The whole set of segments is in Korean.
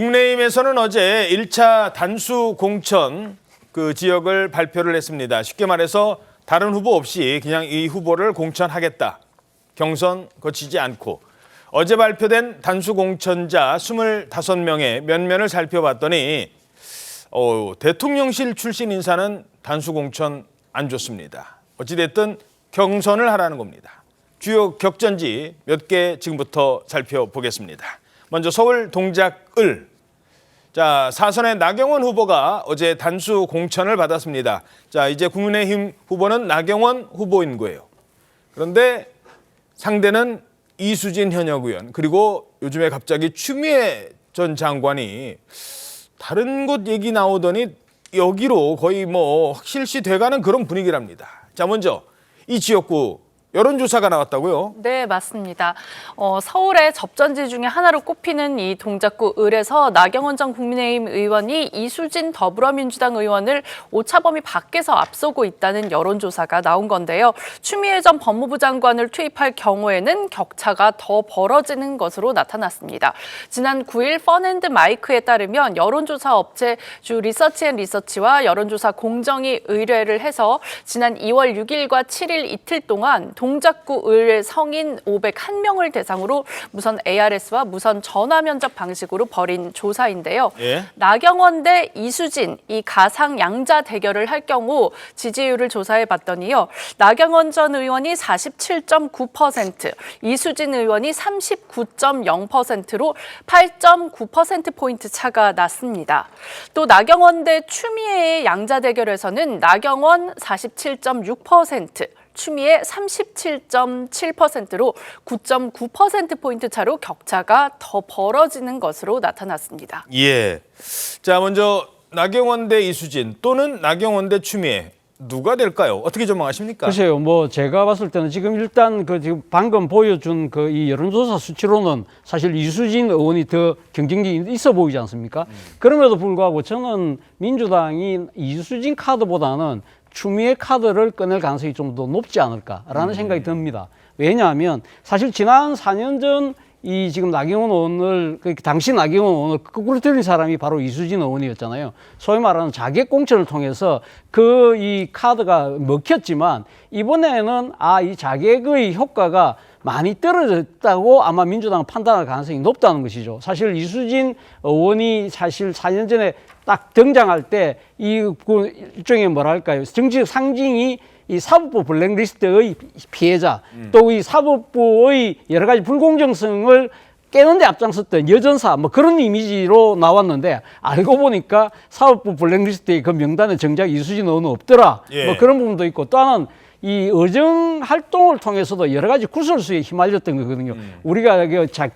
국민의힘에서는 어제 1차 단수 공천 그 지역을 발표를 했습니다. 쉽게 말해서 다른 후보 없이 그냥 이 후보를 공천하겠다. 경선 거치지 않고. 어제 발표된 단수 공천자 25명의 면면을 살펴봤더니 대통령실 출신 인사는 단수 공천 안 좋습니다. 어찌됐든 경선을 하라는 겁니다. 주요 격전지 몇 개 지금부터 살펴보겠습니다. 먼저 서울 동작을. 자, 사선의 나경원 후보가 어제 단수 공천을 받았습니다. 자, 이제 국민의힘 후보는 나경원 후보인 거예요. 그런데 상대는 이수진 현역 의원, 그리고 요즘에 갑자기 추미애 전 장관이 다른 곳 얘기 나오더니 여기로 거의 확실시 돼가는 그런 분위기랍니다. 자, 먼저 이 지역구 여론조사가 나왔다고요? 네, 맞습니다. 서울의 접전지 중에 하나로 꼽히는 이 동작구 을에서 나경원 전 국민의힘 의원이 이수진 더불어민주당 의원을 오차 범위 밖에서 앞서고 있다는 여론조사가 나온 건데요. 추미애 전 법무부 장관을 투입할 경우에는 격차가 더 벌어지는 것으로 나타났습니다. 지난 9일 펀앤드마이크에 따르면 여론조사 업체 주 리서치앤리서치와 여론조사 공정위 의뢰를 해서 지난 2월 6일과 7일 이틀 동안 동작구 을 성인 501명을 대상으로 무선 ARS와 무선 전화 면접 방식으로 벌인 조사인데요. 예? 나경원 대 이수진, 이 가상 양자 대결을 할 경우 지지율을 조사해 봤더니요. 나경원 전 의원이 47.9%, 이수진 의원이 39.0%로 8.9%포인트 차가 났습니다. 또 나경원 대 추미애의 양자 대결에서는 나경원 47.6%, 추미애 37.7%로 9.9%포인트 차로 격차가 더 벌어지는 것으로 나타났습니다. 예. 자, 먼저 나경원 대 이수진 또는 나경원 대 추미애 누가 될까요? 어떻게 전망하십니까? 글쎄요, 제가 봤을 때는 지금 일단 지금 방금 보여준 이 여론조사 수치로는 사실 이수진 의원이 더 경쟁력이 있어 보이지 않습니까? 그럼에도 불구하고 저는 민주당이 이수진 카드보다는 추미애 카드를 꺼낼 가능성이 좀 더 높지 않을까라는 생각이 듭니다. 왜냐하면 사실 지난 4년 전 이 지금 나경원 의원을 당시 나경원 의원을 거꾸로 들인 사람이 바로 이수진 의원이었잖아요. 소위 말하는 자객 공천을 통해서 이 카드가 먹혔지만 이번에는 이 자객의 효과가 많이 떨어졌다고 아마 민주당은 판단할 가능성이 높다는 것이죠. 사실 이수진 의원이 사실 4년 전에 딱 등장할 때 일종의 뭐랄까요, 정치적 상징이 이 사법부 블랙리스트의 피해자, 또 이 사법부의 여러 가지 불공정성을 깨는 데 앞장섰던 여전사, 그런 이미지로 나왔는데 알고 보니까 사법부 블랙리스트의 그 명단에 정작 이수진 의원은 없더라. 예. 그런 부분도 있고, 또 하나는 이 의정 활동을 통해서도 여러 가지 구설수에 휘말렸던 거거든요. 우리가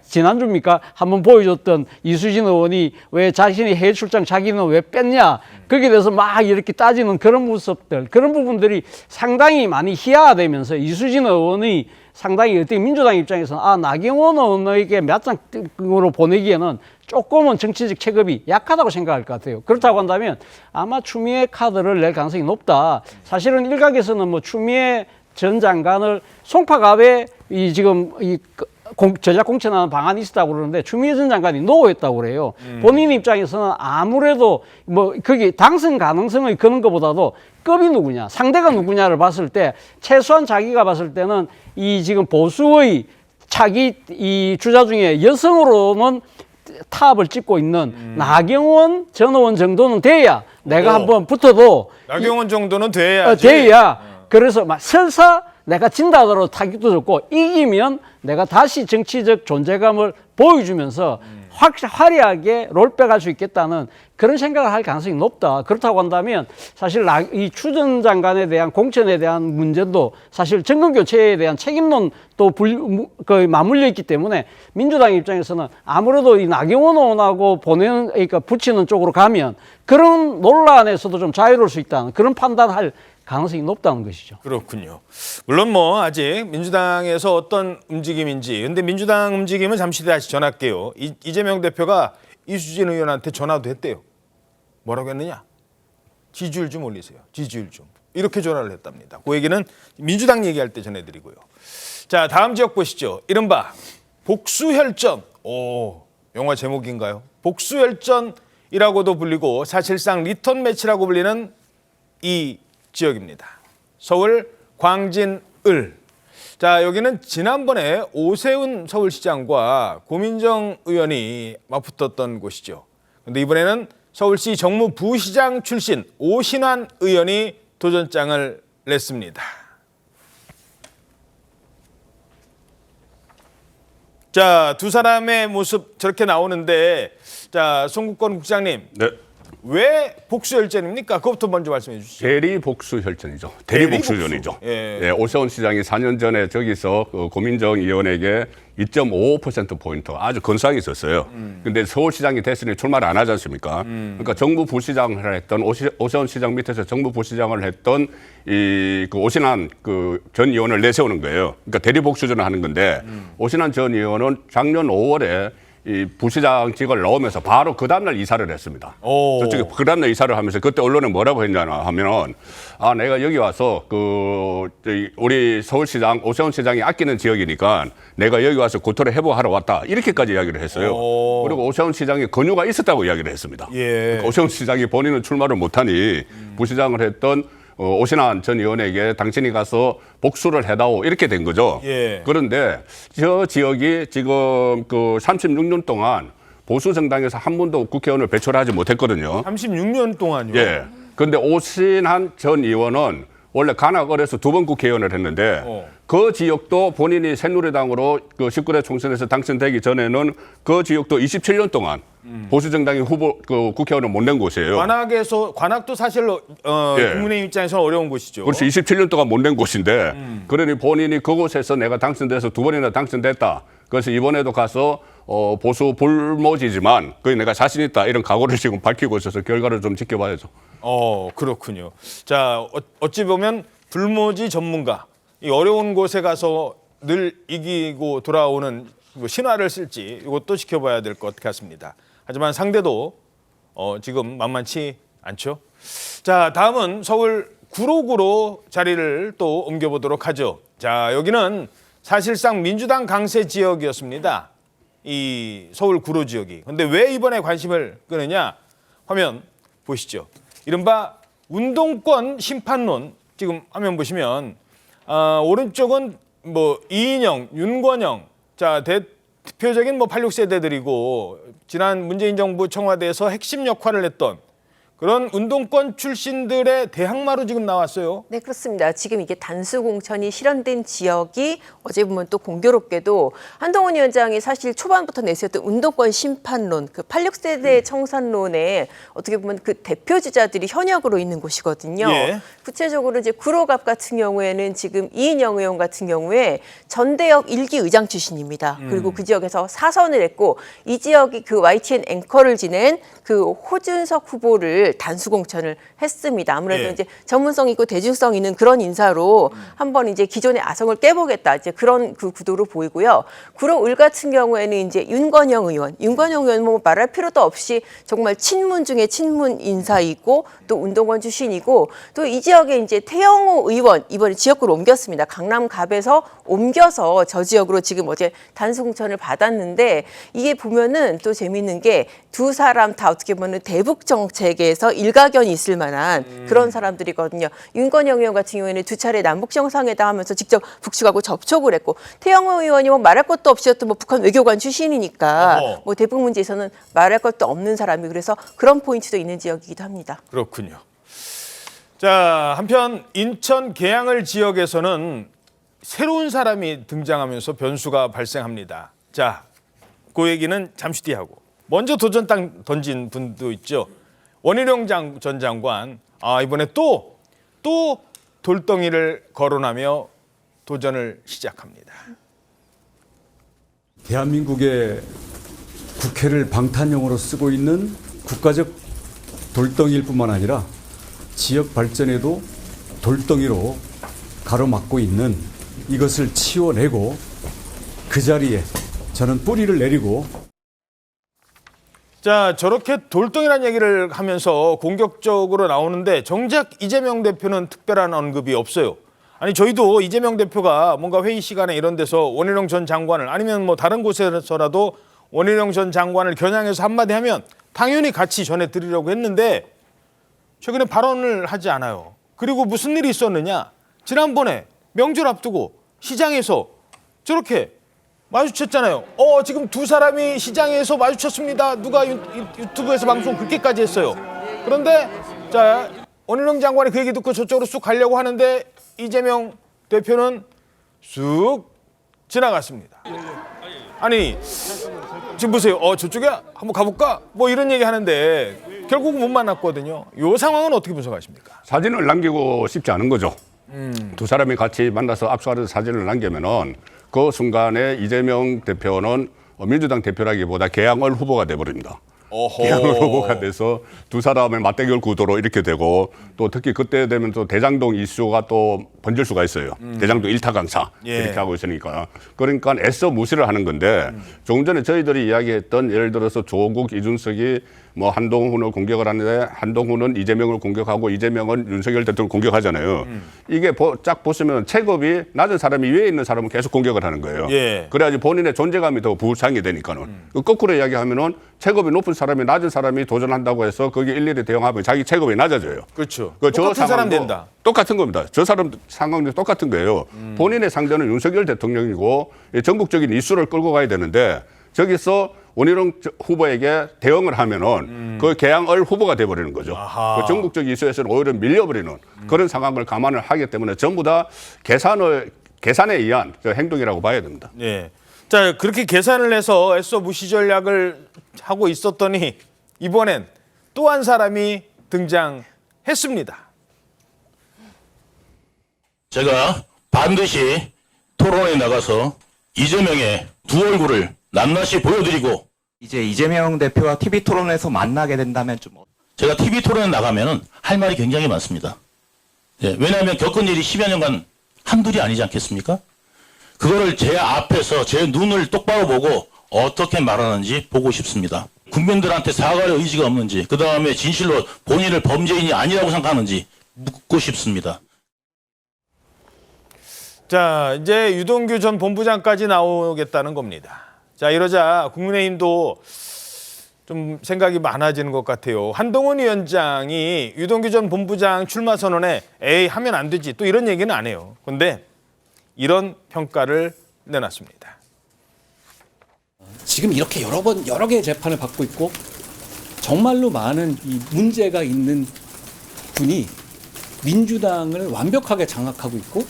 지난주입니까? 한번 보여줬던 이수진 의원이 왜 자신이 해외 출장 자기는 왜 뺐냐? 거기에 대해서 막 이렇게 따지는 그런 모습들, 그런 부분들이 상당히 많이 희화되면서 이수진 의원이 상당히 어떻게 민주당 입장에서는 나경원 의원에게 맞장으로 보내기에는 조금은 정치적 체급이 약하다고 생각할 것 같아요. 그렇다고 한다면 아마 추미애 카드를 낼 가능성이 높다. 사실은 일각에서는 추미애 전 장관을 송파갑에 지금 전략 공천하는 방안이 있었다고 그러는데 추미애 전 장관이 노했다고 그래요. 본인 입장에서는 아무래도 거기 당선 가능성을 거는 것보다도 급이 누구냐, 상대가 누구냐를 봤을 때 최소한 자기가 봤을 때는 이 지금 보수의 차기 이 주자 중에 여성으로는 탑을 찍고 있는 나경원 전 의원 정도는 돼야 내가 한번 붙어도 나경원 정도는 돼야지. 돼야 그래서 설사 내가 진다 하더라도 타격도 좋고 이기면 내가 다시 정치적 존재감을 보여주면서 화려하게 롤백할 수 있겠다는 그런 생각을 할 가능성이 높다. 그렇다고 한다면 사실 이 추 전 장관에 대한 공천에 대한 문제도 사실 정권교체에 대한 책임론 또 맞물려 있기 때문에 민주당 입장에서는 아무래도 이 나경원 의원하고 그러니까 붙이는 쪽으로 가면 그런 논란에서도 좀 자유로울 수 있다는 그런 판단할 가능성이 높다는 것이죠. 그렇군요. 물론 아직 민주당에서 어떤 움직임인지, 근데 민주당 움직임은 잠시 다시 전할게요. 이재명 대표가 이수진 의원한테 전화도 했대요. 뭐라고 했느냐? 지지율 좀 올리세요. 지지율 좀. 이렇게 전화를 했답니다. 그 얘기는 민주당 얘기할 때 전해드리고요. 자, 다음 지역 보시죠. 이른바 복수혈전. 영화 제목인가요? 복수열전이라고도 불리고 사실상 리턴 매치라고 불리는 이 지역입니다. 서울 광진을. 자, 여기는 지난번에 오세훈 서울시장과 고민정 의원이 맞붙었던 곳이죠. 그런데 이번에는 서울시 정무부시장 출신 오신환 의원이 도전장을 냈습니다. 자, 두 사람의 모습 저렇게 나오는데, 자, 송국권 국장님, 네. 왜 복수열전입니까? 그것부터 먼저 말씀해 주시죠. 대리 복수 혈전이죠. 대리 복수전이죠. 예. 예, 오세훈 시장이 4년 전에 저기서 그 고민정 의원에게 2.55%포인트 아주 건상이 있었어요. 근데 서울시장이 됐으니 출마를 안 하지 않습니까? 그러니까 정부 부시장을 했던 오세훈 시장 밑에서 정부 부시장을 했던 그 오신환 그 전 의원을 내세우는 거예요. 그러니까 대리 복수전을 하는 건데 오신환 전 의원은 작년 5월에 이 부시장직을 넣으면서 바로 그 다음날 이사를 했습니다. 저쪽에 그 다음날 이사를 하면서 그때 언론에 뭐라고 했냐 하면 내가 여기 와서 우리 서울시장 오세훈 시장이 아끼는 지역이니까 내가 여기 와서 구토를 회복하러 왔다 이렇게까지 이야기를 했어요. 그리고 오세훈 시장이 권유가 있었다고 이야기를 했습니다. 예. 그러니까 오세훈 시장이 본인은 출마를 못하니 부시장을 했던 오신환 전 의원에게 당신이 가서 복수를 해다오 이렇게 된 거죠. 예. 그런데 저 지역이 지금 그 36년 동안 보수 정당에서 한 번도 국회의원을 배출을 하지 못했거든요. 36년 동안요. 예. 그런데 오신환 전 의원은 원래 관악을에서 2번 국회의원을 했는데 그 지역도 본인이 새누리당으로 그 19대 총선에서 당선되기 전에는 그 지역도 27년 동안 보수 정당의 후보 그 국회의원을 못 낸 곳이에요. 관악도 사실 예. 국민의힘 입장에서는 어려운 곳이죠. 그렇지 27년 동안 못 낸 곳인데 그러니 본인이 그곳에서 내가 당선돼서 2번이나 당선됐다. 그래서 이번에도 가서 보수 불모지지만 거기 내가 자신 있다 이런 각오를 지금 밝히고 있어서 결과를 좀 지켜봐야죠. 그렇군요. 자, 어찌 보면 불모지 전문가. 이 어려운 곳에 가서 늘 이기고 돌아오는 신화를 쓸지 이것도 지켜봐야 될 것 같습니다. 하지만 상대도 지금 만만치 않죠. 자, 다음은 서울 구로구로 자리를 또 옮겨보도록 하죠. 자, 여기는 사실상 민주당 강세 지역이었습니다. 이 서울 구로 지역이. 근데 왜 이번에 관심을 끄느냐? 화면 보시죠. 이른바 운동권 심판론 지금 화면 보시면 오른쪽은 뭐 이인영, 윤건영, 자 대표적인 뭐 86세대들이고 지난 문재인 정부 청와대에서 핵심 역할을 했던 그런 운동권 출신들의 대항마로 지금 나왔어요. 네, 그렇습니다. 지금 이게 단수 공천이 실현된 지역이 어제 보면 또 공교롭게도 한동훈 위원장이 사실 초반부터 내세웠던 운동권 심판론, 그 86세대 청산론에 어떻게 보면 그 대표 주자들이 현역으로 있는 곳이거든요. 예. 구체적으로 이제 구로갑 같은 경우에는 지금 이인영 의원 같은 경우에 전대역 1기 의장 출신입니다. 그리고 그 지역에서 4선을 했고 이 지역이 그 YTN 앵커를 지낸 그 호준석 후보를 단수 공천을 했습니다. 아무래도 예. 이제 전문성 있고 대중성 있는 그런 인사로 한번 이제 기존의 아성을 깨보겠다 이제 그런 그 구도로 보이고요. 구로을 같은 경우에는 이제 윤건영 의원 뭐 말할 필요도 없이 정말 친문 중에 친문 인사이고 또 운동권 출신이고 또 이 지역에 이제 태영호 의원 이번에 지역구로 옮겼습니다. 강남갑에서 옮겨서 저 지역으로 지금 어제 단수 공천을 받았는데 이게 보면은 또 재밌는 게 두 사람 다 어떻게 보면 대북 정책에서 일가견이 있을 만한 그런 사람들이거든요. 윤건영 의원 같은 경우에는 2차례 남북 정상회담 하면서 직접 북측하고 접촉을 했고 태영호 의원이 뭐 말할 것도 없이 또 뭐 북한 외교관 출신이니까 뭐 대북 문제에서는 말할 것도 없는 사람이 그래서 그런 포인트도 있는 지역이기도 합니다. 그렇군요. 자, 한편 인천 계양을 지역에서는 새로운 사람이 등장하면서 변수가 발생합니다. 자, 그 얘기는 잠시 뒤에 하고 먼저 도전장 던진 분도 있죠. 원희룡 전 장관 이번에 또 돌덩이를 거론하며 도전을 시작합니다. 대한민국의 국회를 방탄용으로 쓰고 있는 국가적 돌덩이일 뿐만 아니라 지역 발전에도 돌덩이로 가로막고 있는 이것을 치워내고 그 자리에 저는 뿌리를 내리고 자, 저렇게 돌덩이라는 얘기를 하면서 공격적으로 나오는데 정작 이재명 대표는 특별한 언급이 없어요. 아니 저희도 이재명 대표가 뭔가 회의 시간에 이런 데서 원희룡 전 장관을 아니면 뭐 다른 곳에서라도 원희룡 전 장관을 겨냥해서 한마디 하면 당연히 같이 전해드리려고 했는데 최근에 발언을 하지 않아요. 그리고 무슨 일이 있었느냐? 지난번에 명절 앞두고 시장에서 저렇게 마주쳤잖아요. 지금 두 사람이 시장에서 마주쳤습니다. 누가 유튜브에서 방송 그렇게까지 했어요. 그런데 자 원희룡 장관이 그 얘기 듣고 저쪽으로 쑥 가려고 하는데 이재명 대표는 쑥 지나갔습니다. 아니 지금 보세요. 저쪽에 한번 가볼까? 뭐 이런 얘기 하는데 결국은 못 만났거든요. 이 상황은 어떻게 분석하십니까? 사진을 남기고 싶지 않은 거죠. 두 사람이 같이 만나서 악수하는 사진을 남기면은 그 순간에 이재명 대표는 민주당 대표라기보다 개항을 후보가 돼버립니다. 개항을 후보가 돼서 두 사람의 맞대결 구도로 이렇게 되고 또 특히 그때 되면 또 대장동 이슈가 또 번질 수가 있어요. 대장동 일타 강사 이렇게 하고 있으니까. 그러니까 애써 무시를 하는 건데 조금 전에 저희들이 이야기했던 예를 들어서 조국, 이준석이 뭐 한동훈을 공격을 하는데 한동훈은 이재명을 공격하고 이재명은 윤석열 대통령을 공격하잖아요. 이게 쫙 보시면 체급이 낮은 사람이 위에 있는 사람은 계속 공격을 하는 거예요. 예. 그래야지 본인의 존재감이 더 부상이 되니까는. 거꾸로 이야기하면은 체급이 높은 사람이 낮은 사람이 도전한다고 해서 거기 일일이 대응하면 자기 체급이 낮아져요. 그렇죠. 저 똑같은 사람 상황도 된다. 똑같은 겁니다. 저 사람 상황도 똑같은 거예요. 본인의 상대는 윤석열 대통령이고 전국적인 이슈를 끌고 가야 되는데 저기서 원희룡 후보에게 대응을 하면은 그 개항을 후보가 돼버리는 거죠. 그 전국적 이슈에서는 오히려 밀려버리는 그런 상황을 감안을 하기 때문에 전부 다 계산에 의한 행동이라고 봐야 됩니다. 예. 자 그렇게 계산을 해서 애써 무시 전략을 하고 있었더니 이번엔 또 한 사람이 등장했습니다. 제가 반드시 토론에 나가서 이재명의 두 얼굴을 낱낱이 보여드리고 이제 이재명 대표와 TV 토론에서 만나게 된다면 좀 제가 TV 토론에 나가면은 할 말이 굉장히 많습니다. 예, 왜냐하면 겪은 일이 10여 년간 한둘이 아니지 않겠습니까? 그거를 제 앞에서 제 눈을 똑바로 보고 어떻게 말하는지 보고 싶습니다. 국민들한테 사과할 의지가 없는지, 그 다음에 진실로 본인을 범죄인이 아니라고 생각하는지 묻고 싶습니다. 자 이제 유동규 전 본부장까지 나오겠다는 겁니다. 자 이러자 국민의힘도 좀 생각이 많아지는 것 같아요. 한동훈 위원장이 유동규 전 본부장 출마 선언에 에이 하면 안 되지 또 이런 얘기는 안 해요. 그런데 이런 평가를 내놨습니다. 지금 이렇게 여러 개의 재판을 받고 있고 정말로 많은 이 문제가 있는 분이 민주당을 완벽하게 장악하고 있고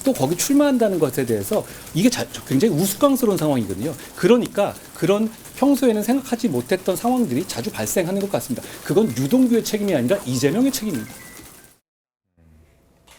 또 거기 출마한다는 것에 대해서 이게 굉장히 우스꽝스러운 상황이거든요. 그러니까 그런 평소에는 생각하지 못했던 상황들이 자주 발생하는 것 같습니다. 그건 유동규의 책임이 아니라 이재명의 책임입니다.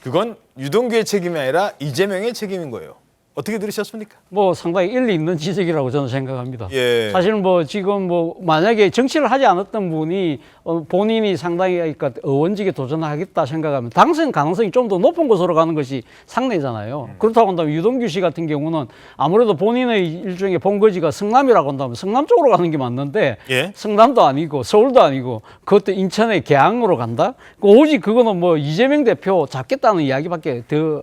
그건 유동규의 책임이 아니라 이재명의 책임인 거예요. 어떻게 들으셨습니까? 뭐 상당히 일리 있는 지적이라고 저는 생각합니다. 예. 사실 뭐 지금 뭐 만약에 정치를 하지 않았던 분이 본인이 상당히 그러니까 의원직에 도전하겠다 생각하면 당선 가능성이 좀 더 높은 곳으로 가는 것이 상례잖아요. 그렇다고 한다면 유동규 씨 같은 경우는 아무래도 본인의 일종의 본거지가 성남이라고 한다면 성남 쪽으로 가는 게 맞는데 예. 성남도 아니고 서울도 아니고 그것도 인천의 계양으로 간다? 오직 그거는 뭐 이재명 대표 잡겠다는 이야기밖에 더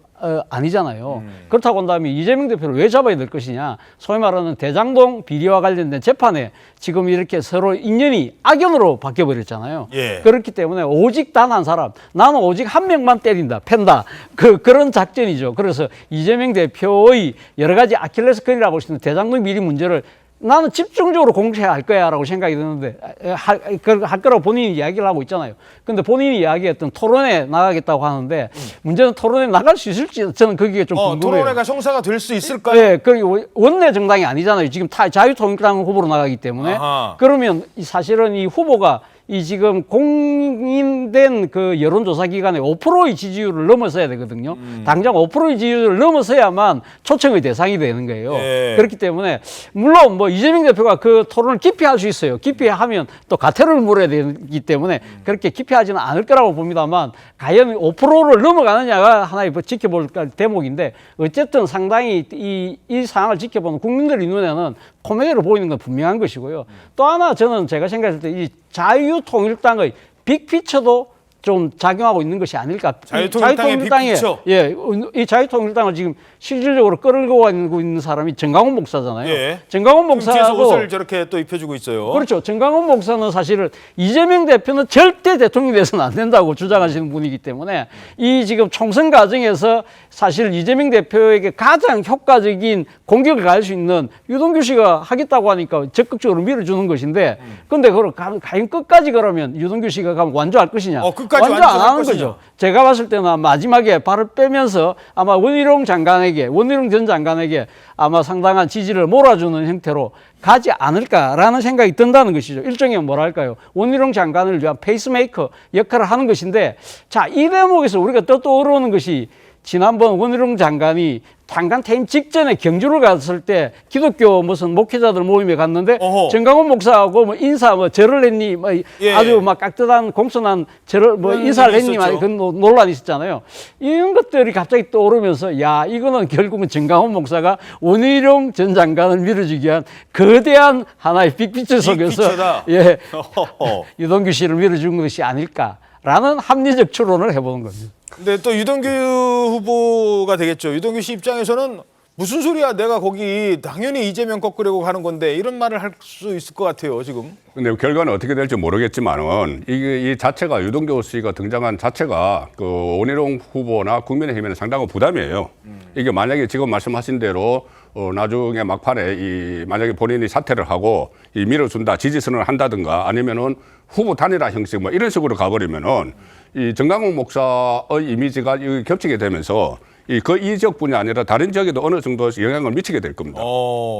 아니잖아요. 그렇다고 한다면 이재명 대표를 왜 잡아야 될 것이냐. 소위 말하는 대장동 비리와 관련된 재판에 지금 이렇게 서로 인연이 악연으로 바뀌어버렸잖아요. 예. 그렇기 때문에 오직 단 한 사람, 나는 오직 한 명만 때린다, 팬다. 그런 작전이죠. 그래서 이재명 대표의 여러 가지 아킬레스건이라고 볼 수 있는 대장동 비리 문제를 나는 집중적으로 공세할 거야 라고 생각이 드는데 할 거라고 본인이 이야기를 하고 있잖아요. 근데 본인이 이야기했던 토론에 나가겠다고 하는데 문제는 토론에 나갈 수 있을지 저는 그게 좀 궁금해요. 토론회가 성사가 될 수 있을까요? 네, 그 원내 정당이 아니잖아요. 지금 자유통일당 후보로 나가기 때문에. 아하. 그러면 사실은 이 후보가 이 지금 공인된 그 여론조사 기관의 5%의 지지율을 넘어서야 되거든요. 당장 5%의 지지율을 넘어서야만 초청의 대상이 되는 거예요. 예. 그렇기 때문에 물론 뭐 이재명 대표가 그 토론을 깊이 할 수 있어요. 깊이 하면 또 가태료를 물어야 되기 때문에 그렇게 깊이 하지는 않을 거라고 봅니다만 과연 5%를 넘어가느냐가 하나의 뭐 지켜볼 대목인데 어쨌든 상당히 이 상황을 지켜보는 국민들의 눈에는 코미디로 보이는 건 분명한 것이고요. 또 하나 저는 제가 생각했을 때 이 자유통일당의 빅피처도 좀 작용하고 있는 것이 아닐까. 자유통일당의 빅피처. 예, 이 자유통일당을 지금 실질적으로 끌고 있는 사람이 정강훈 목사잖아요. 예. 정강훈 뒤에서 목사하고 옷을 저렇게 또 입혀주고 있어요. 그렇죠. 정강훈 목사는 사실은 이재명 대표는 절대 대통령이 돼서는 안 된다고 주장하시는 분이기 때문에 이 지금 총선 과정에서 사실 이재명 대표에게 가장 효과적인 공격을 가할 수 있는 유동규 씨가 하겠다고 하니까 적극적으로 밀어주는 것인데 근데 그걸 과연 끝까지 그러면 유동규 씨가 가면 완주할 것이냐. 끝까지 완주 안 완주할 하는 것이냐. 거죠. 제가 봤을 때는 마지막에 발을 빼면서 아마 원희룡 전 장관에게 아마 상당한 지지를 몰아주는 형태로 가지 않을까라는 생각이 든다는 것이죠. 일종의 뭐랄까요. 원희룡 장관을 위한 페이스메이커 역할을 하는 것인데 자, 이 대목에서 우리가 또 떠오르는 것이 지난번 원희룡 장관이 장관 퇴임 직전에 경주를 갔을 때 기독교 무슨 목회자들 모임에 갔는데 어허. 정강훈 목사하고 뭐 인사 뭐 절을 했니 뭐 예. 아주 막 깍듯한 공손한 절을 뭐 인사를 했니 막 그런 논란이 있었잖아요. 이런 것들이 갑자기 떠오르면서 야 이거는 결국은 정강훈 목사가 원희룡 전 장관을 밀어주기 위한 거대한 하나의 빅피처 속에서 빅피처다. 예 어허허. 유동규 씨를 밀어준 것이 아닐까라는 합리적 추론을 해보는 겁니다. 근데 또 유동규 후보가 되겠죠. 유동규 씨 입장에서는 무슨 소리야? 내가 거기 당연히 이재명 꺾으려고 가는 건데 이런 말을 할 수 있을 것 같아요. 지금. 근데 결과는 어떻게 될지 모르겠지만은 이 자체가 유동규 씨가 등장한 자체가 그 원희룡 후보나 국민의힘에는 상당한 부담이에요. 이게 만약에 지금 말씀하신 대로 나중에 막판에 만약에 본인이 사퇴를 하고 밀어준다, 지지선언을 한다든가 아니면은 후보 단일화 형식 뭐 이런 식으로 가버리면은 이 정강훈 목사의 이미지가 겹치게 되면서 이 지역뿐이 아니라 다른 지역에도 어느 정도 영향을 미치게 될 겁니다.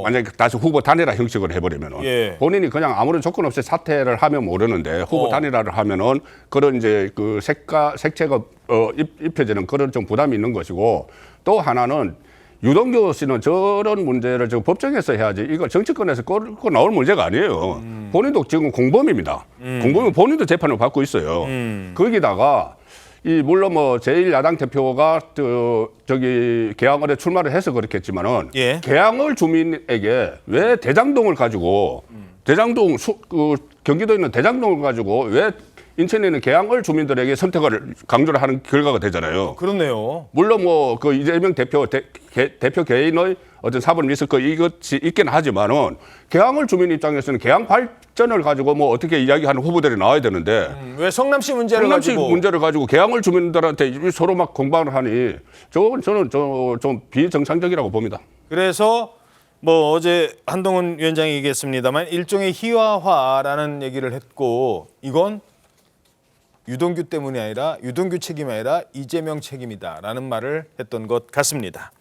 만약에 다시 후보 단일화 형식으로 해버리면은 예. 본인이 그냥 아무런 조건 없이 사퇴를 하면 모르는데 후보 단일화를 하면은 그런 이제 그 색채가 입혀지는 그런 좀 부담이 있는 것이고 또 하나는 유동규 씨는 저런 문제를 지금 법정에서 해야지 이거 정치권에서 끌고 나올 문제가 아니에요. 본인도 지금 공범입니다. 공범은 본인도 재판을 받고 있어요. 거기다가 물론 뭐 제1야당 대표가 저기 계양을에 출마를 해서 그렇겠지만은 예. 계양을 주민에게 왜 대장동을 가지고 대장동 경기도에 있는 대장동을 가지고 왜 인천에 있는 계양을 주민들에게 선택을 강조를 하는 결과가 되잖아요. 그렇네요. 물론 뭐 그 이재명 대표 개인의 어떤 사법을 있을 이것이 있긴 하지만은 계양을 주민 입장에서는 계양 발전을 가지고 뭐 어떻게 이야기하는 후보들이 나와야 되는데 왜 성남시 문제를 성남시 가지고 문제를 가지고 계양을 주민들한테 서로 막 공방을 하니 저는 좀 비정상적이라고 봅니다. 그래서 뭐 어제 한동훈 위원장이 얘기했습니다만 일종의 희화화라는 얘기를 했고 이건 유동규 때문이 아니라 유동규 책임이 아니라 이재명 책임이다라는 말을 했던 것 같습니다.